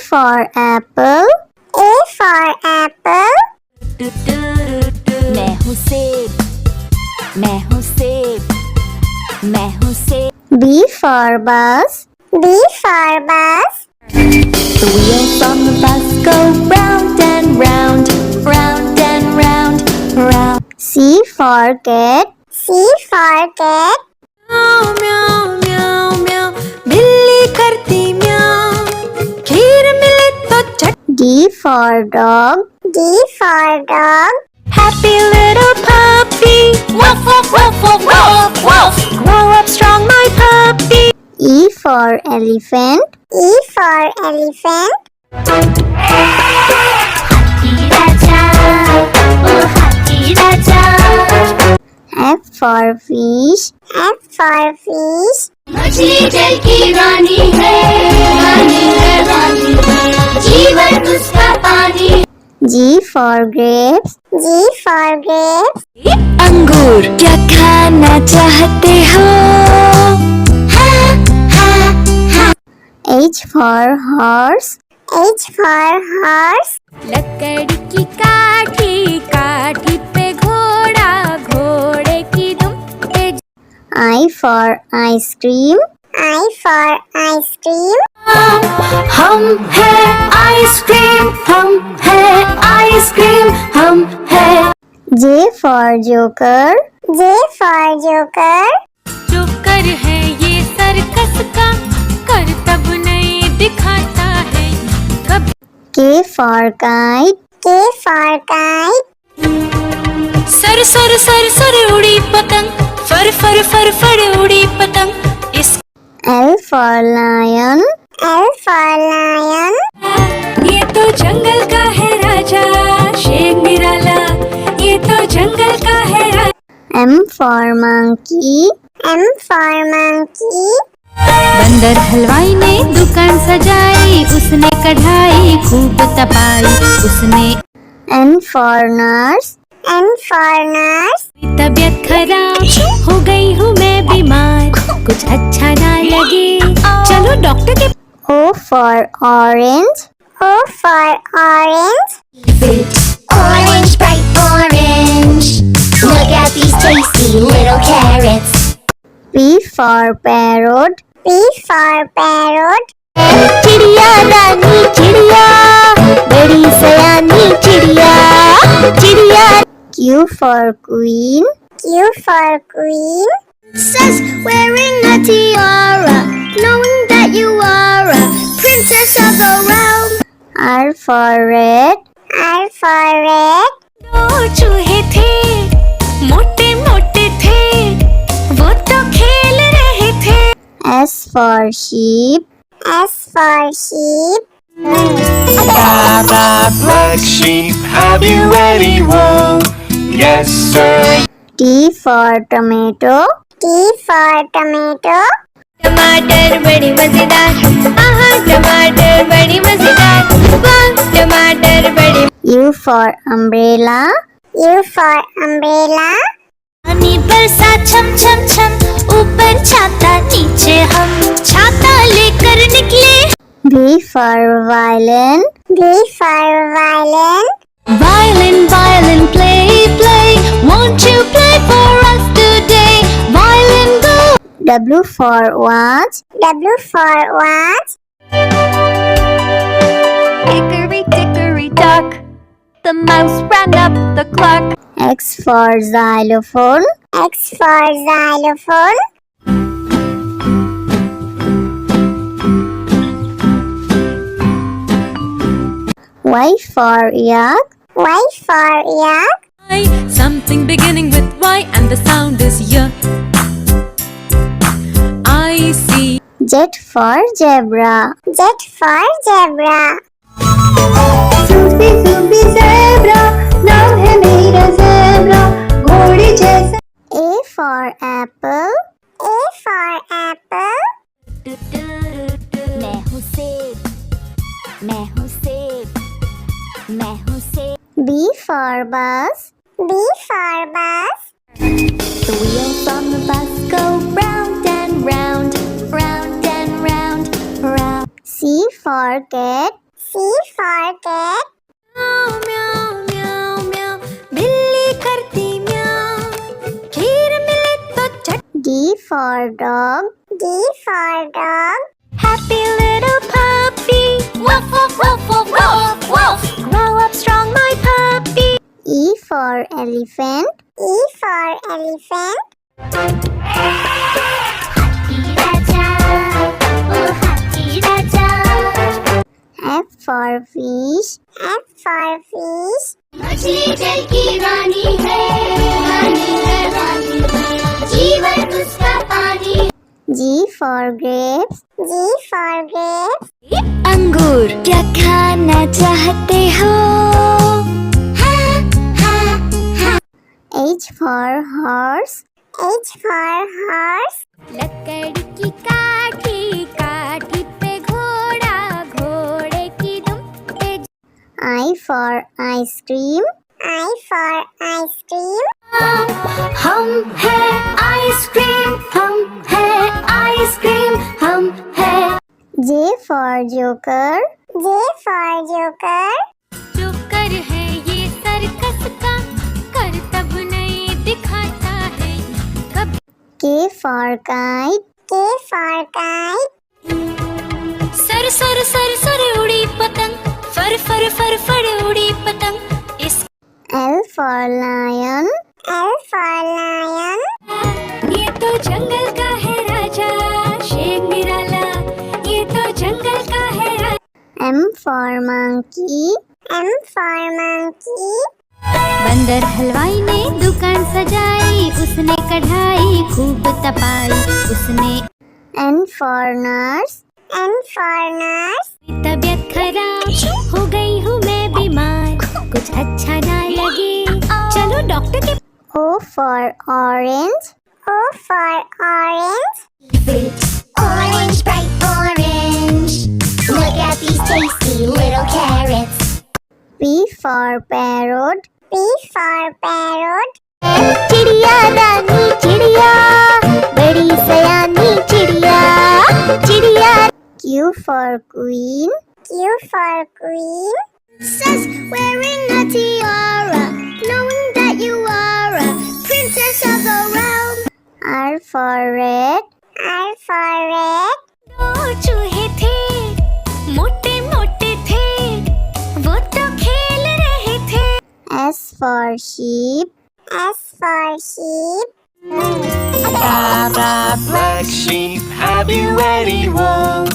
for apple. A for apple. मैं हूँ सेब, मैं हूँ सेब, मैं हूँ सेब। B for bus. B for bus. The wheels on the bus go round and round, round and round, round. C for cat. C for cat. म्याऊ म्याऊ म्याऊ म्याऊ, बिल्ली करती म्याऊ, खीर मिले तो चट। D for dog. D for dog. Happy little puppy, woof woof woof woof woof woof. Grow up strong, my puppy. E for elephant. E for elephant. हाथी राजा, ओ हाथी राजा। F for fish. F for fish. मछली जल की रानी है, रानी है, रानी है, जीवन उसका पानी। G for grapes. G for grapes. अंगूर क्या खाना चाहते हो? H for horse. H for horse. लकड़ी की काठी, काठी पे घोड़ा, घोड़े की दुम पे। I for ice cream. I for ice cream. हम है आइसक्रीम, हम है आइसक्रीम, हम है। J for joker. J for joker. Joker है ये सर्कस का, करतब नहीं दिखाता है कब। K for kite. K for kite. Sir sir sir sir उड़ी पतंग, फर फर फर फर उड़ी पतंग। इस L for lion. L for lion. ये तो जंगल का है राजा, शेर निराला, ये तो जंगल का है राजा। M for monkey. M for monkey. बंदर हलवाई ने दुकान सजाई, उसने कढ़ाई खूब तपाई, उसने। N for nurse. N for nurse. तबीयत खराब हो गई हूँ मैं बीमार, कुछ अच्छा ना लगे, चलो डॉक्टर के। O for orange. O for orange. Orange, bright orange. Look at these tasty little carrots. P for parrot. P for parrot. चिड़िया रानी चिड़िया, बड़ी सयानी चिड़िया, चिड़िया। Q for queen. Q for queen. Princess wearing a tiara, knowing that you are a princess of the realm. R for red. R for red. दो चूहे थे, मोटे मोटे थे, वो तो खेल रहे थे। S for sheep. S for sheep. Baba black sheep, have you any wool? Yes, sir. T for tomato. T for tomato. टमाटर बड़ी मजेदार, आहा टमाटर बड़ी मजेदार, वाह टमाटर बड़ी। U for umbrella. U for umbrella. पानी बरसा छम छम छम, ऊपर छाता नीचे हम, छाता लेकर निकले। V for violin. V for violin. Violin, violin, play, play, won't you play for us today? Violin, go. W for watch. W for watch. Hickory dickory dock, the mouse ran up the clock. X for xylophone. X for xylophone. Y for yak. Y for yak. Something beginning with Y and the sound is Y. I see. Z for zebra. Z for zebra. Sufi Sufi zebra, नाम है मेरा zebra, घोड़े जैसा। A for apple. A for apple. मैं हूँ सेब, मैं हूँ सेब, मैं हूँ सेब। B for bus. B for bus. The wheels on the bus go round and round, round and round, round. C for cat. C for cat. म्याऊ म्याऊ म्याऊ म्याऊ बिल्ली करती म्याऊ खीर मिले तो चट D for dog. D for dog. Happy little puppy woof woof woof woof woof woof grow up strong my puppy E for elephant. E for elephant. F for fish. F for fish. मछली जल की रानी है रानी जीवन उसका पानी G for grapes. G for grapes. अंगूर क्या खाना चाहते हो H for horse. H for horse. लकड़ी की काठी काठी पे घोड़ा घोड़े की दुम पे I for ice cream. I for ice cream. हम है आइसक्रीम हम है आइसक्रीम हम है J for joker. J for joker. Joker है ये सर्कस का करतब नहीं दिखाता है कभी K for kite. K for kite. Sir sir sir sir उड़ी पतंग फर फर फर फर उड़ी पतंग इस L for lion. L for lion. ये तो जंगल का है राजा शेर निराला ये तो जंगल का है राजा M for monkey. M for monkey. बंदर हलवाई ने दुकान सजाई उसने कढ़ाई खूब तपाई उसने N for nurse. N for nurse. तबीयत खराब हो गई हूँ मैं बीमार कुछ अच्छा ना लगे चलो डॉक्टर के O for orange. O for orange. Orange, bright orange. Look at these tasty little carrots. P for parrot. P for parrot. चिड़िया रानी चिड़िया बड़ी सयानी चिड़िया चिड़िया Q for queen. Q for queen. Princess wearing a tiara knowing that you are a princess of the realm. R for red. R for red. दो चूहे थे मोटे मोटे थे वो तो खेल रहे थे S for sheep. S for sheep. Baa baa, black sheep, have you any wool?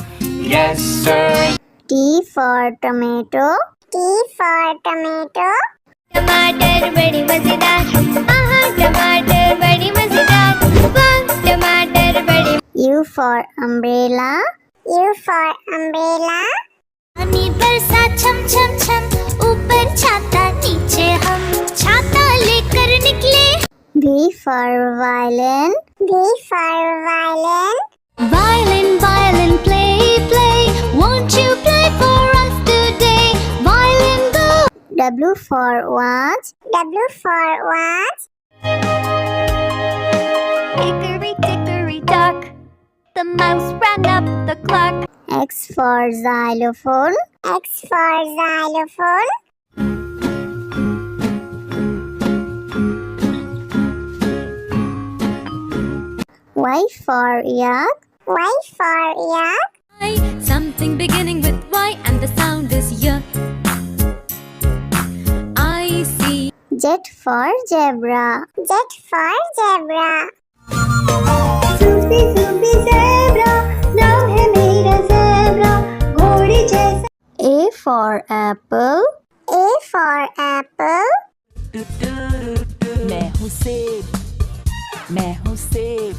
Yes, sir. T for tomato. T for tomato. टमाटर बड़ी मजेदार आहा टमाटर बड़ी मजेदार वाह टमाटर बड़ी U for umbrella. U for umbrella. पानी बरसा छम छम छम ऊपर छाता नीचे हम छाता लेकर निकले V for violin. V for violin. Violin violin play play won't you play for us today violin go W for watch. W for watch. hickory dickory dock the mouse ran up the clock X for xylophone. X for xylophone. Y for yak. Y for yak. something beginning with Y and the sound is Y I see Z for zebra. Z for zebra. Sufi Sufi zebra, नाम है मेरा zebra, घोड़े जैसा. A for apple. A for apple. मैं हूँ सेब मैं हूँ सेब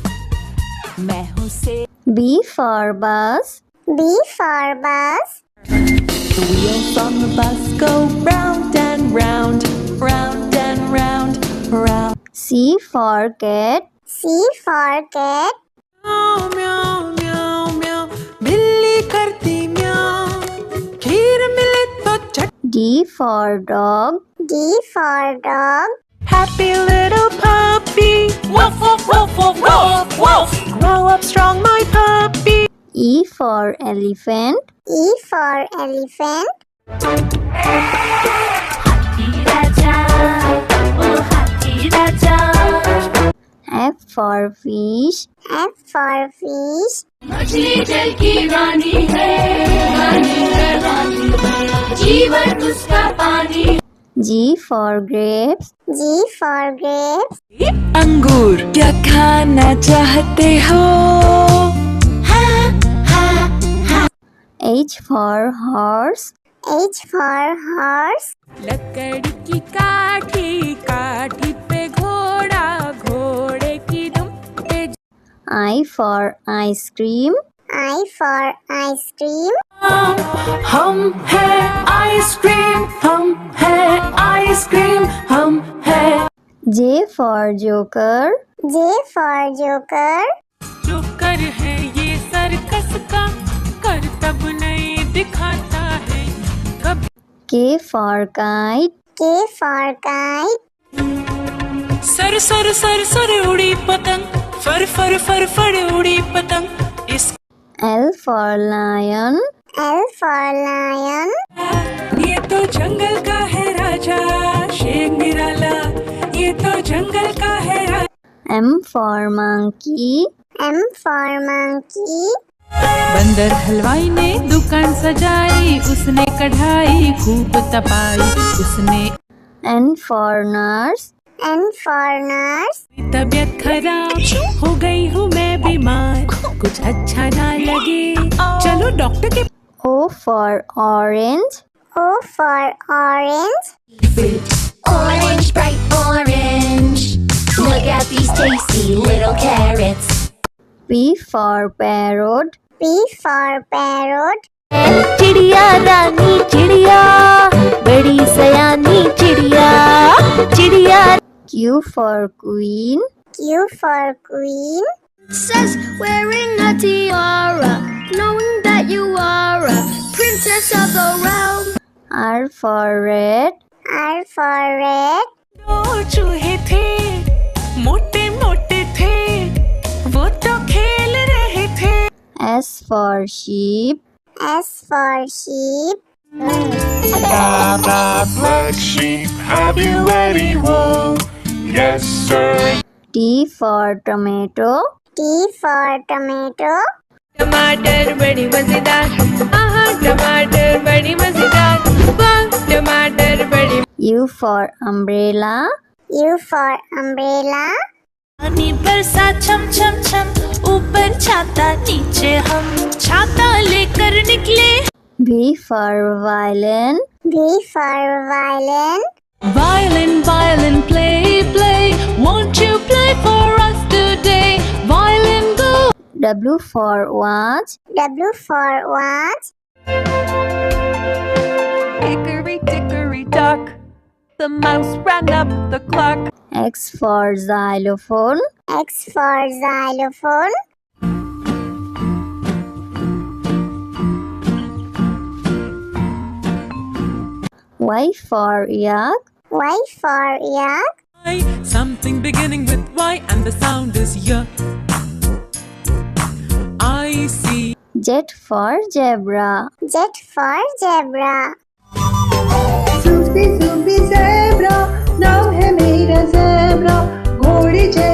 मैं हूँ सेब B for bus. B for bus. The wheels on the bus go round and round round and round round C for cat. C for cat. म्याऊ म्याऊ म्याऊ म्याऊ बिल्ली करती म्याऊ खीर मिले तो चट D for dog. D for dog. Happy little puppy woof woof woof woof woof woof grow up strong my puppy E for elephant. E for elephant. हाथी राजा ओ हाथी राजा F for fish. F for fish. मछली जल की रानी है रानी जीवन उसका पानी G for grapes. G for grapes. अंगूर क्या खाना चाहते हो? H for horse. H for horse. लकड़ी की काठी काठी पे घोड़ा घोड़े की दुम पे I for ice cream. I for ice cream. हम है आइसक्रीम हम है आइसक्रीम हम है J for joker. J for joker. Joker है ये सर्कस का करतब नहीं दिखाता है कभी K for kite. K for kite. Sir sir sir sir उड़ी पतंग फर फर फर फर उड़ी पतंग इस L for lion. L for lion. ये तो जंगल का है राजा शेर निराला ये तो जंगल का है राजा M for monkey. M for monkey. बंदर हलवाई ने दुकान सजाई उसने कढ़ाई खूब तपाई उसने N for nurse. N for nurse. तबीयत खराब हो गई हूँ मैं बीमार कुछ अच्छा ना लगे चलो डॉक्टर के O for orange. O for orange. Orange, bright orange. Look at these tasty little carrots. P for parrot. P for parrot. चिड़िया रानी चिड़िया बड़ी सयानी चिड़िया चिड़िया Q for queen. Q for queen. Says wearing a tiara, knowing that you are a princess of the realm. R for red. R for red. दो चूहे थे मोटे मोटे थे वो तो खेल रहे थे S for sheep. S for sheep. Black sheep, have you any wool? Yes, sir. T for tomato. T for tomato. टमाटर बड़ी मजेदार आहा टमाटर बड़ी मजेदार वाह टमाटर बड़ी U for umbrella. U for umbrella. पानी बरसा छम छम छम ऊपर छाता नीचे हम छाता लेकर निकले V for violin. V for violin. Violin, violin, play, play. Won't you play for us today? Violin, go. W for watch. W for watch. Hickory dickory dock. The mouse ran up the clock. X for xylophone. X for xylophone. Y for yak. Y for yak. Something beginning with Y and the sound is Y. I see. Z for zebra. Z for zebra. Sufi Sufi zebra नाम है मेरा zebra घोड़ी जैसा